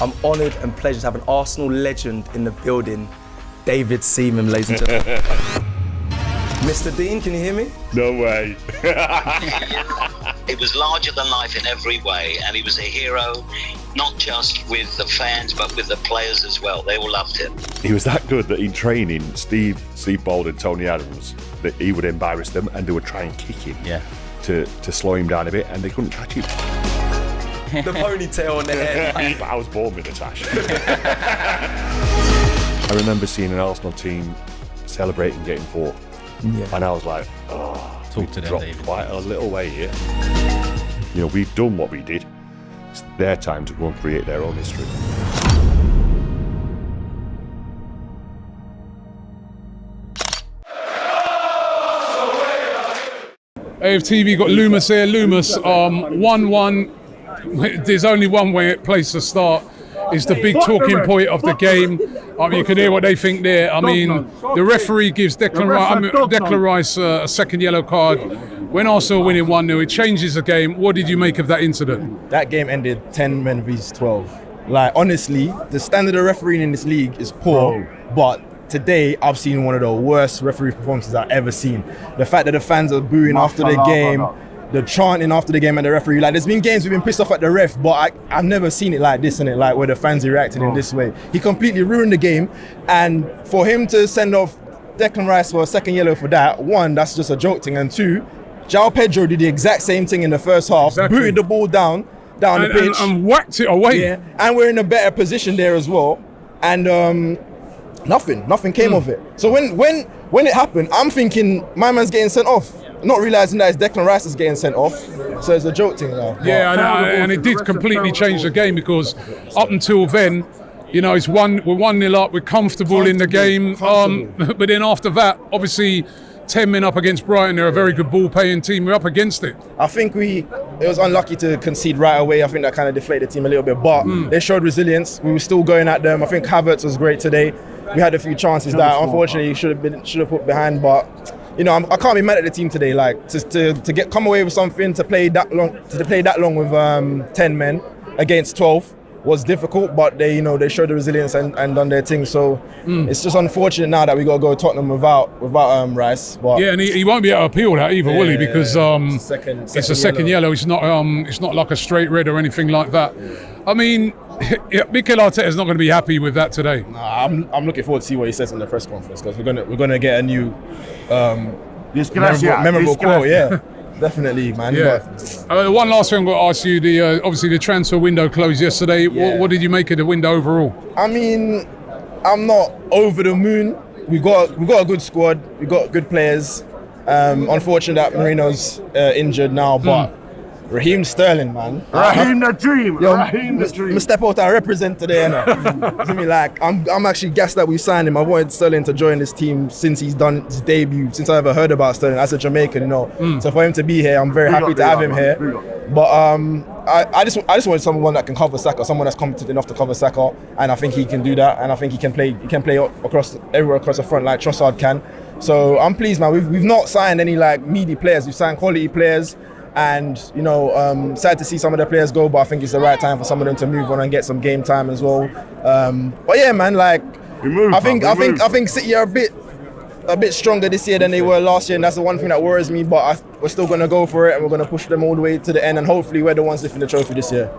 I'm honoured and pleased to have an Arsenal legend in the building, David Seaman, ladies and gentlemen. Mr. Dean, can you hear me? No way. It was larger than life in every way, and he was a hero, not just with the fans, but with the players as well. They all loved him. He was that good that in training, Steve Bold and Tony Adams, that he would embarrass them and they would try and kick him to slow him down a bit, and they couldn't catch him. The ponytail on the head. I was born with a tash. I remember seeing an Arsenal team celebrating getting fourth. Yeah. And I was like, Talk to them, dropped David. quite a little way here. You know, we've done what we did. It's their time to go and create their own history. AFTV got Lumos here. Lumos, 1-1. There's only one place to start. It's the big talking point of the game. You can hear what they think there. I mean, the referee gives Declan Rice a second yellow card. When Arsenal winning 1-0, it changes the game. What did you make of that incident? That game ended 10 men vs 12. Like, honestly, the standard of refereeing in this league is poor, but today I've seen one of the worst referee performances I've ever seen. The fact that the fans are booing after the game, the chanting after the game at the referee. Like, there's been games we've been pissed off at the ref, but I've never seen it like this, innit? Like, where the fans are reacting in this way. He completely ruined the game, and for him to send off Declan Rice for a second yellow for that, one, that's just a joke thing, and two, João Pedro did the exact same thing in the first half, booted the ball down the pitch. And whacked it away. Yeah, and we're in a better position there as well. And nothing came of it. So when it happened, I'm thinking my man's getting sent off, not realising that it's Declan Rice is getting sent off. So it's a joke thing now. Yeah, and it did completely change the game, because up until then, you know, we're 1-0 up, we're comfortable in the game. But then after that, obviously, 10 men up against Brighton, they're a very good ball-paying team. We're up against it. I think it was unlucky to concede right away. I think that kind of deflated the team a little bit, but they showed resilience. We were still going at them. I think Havertz was great today. We had a few chances that unfortunately should have put behind, but you know, I can't be mad at the team today. Like, to come away with something, to play that long with 10 men against 12 was difficult, but they showed the resilience and done their thing. So it's just unfortunate now that we got to go to Tottenham without Rice. But yeah, and he won't be able to appeal that either, will he? Because it's a second yellow. It's not like a straight red or anything like that. I mean, Mikel Arteta's not going to be happy with that today. Nah, I'm looking forward to see what he says in the press conference, because we're gonna get a new memorable quote. Yeah. Definitely, man. Yeah. One last thing I'm going to ask you. Obviously the transfer window closed yesterday. Yeah. What did you make of the window overall? I mean, I'm not over the moon. We got a good squad. We got good players. Unfortunate that Marino's injured now, but Raheem Sterling, man. Raheem the dream. Raheem the dream. I'm step out and represent today, innit? Like, I'm actually gassed that we signed him. I wanted Sterling to join this team since he's done his debut, since I ever heard about Sterling as a Jamaican, So for him to be here, I'm very happy to have him here. But I just wanted someone that can cover Saka, someone that's competent enough to cover Saka, and I think he can do that. And I think he can play everywhere across the front like Trossard can. So I'm pleased, man. We've not signed any like meaty players. We've signed quality players. And sad to see some of the players go, but I think it's the right time for some of them to move on and get some game time as well. But yeah, man, like I think City are a bit stronger this year than they were last year, and that's the one thing that worries me. But we're still going to go for it, and we're going to push them all the way to the end, and hopefully we're the ones lifting the trophy this year.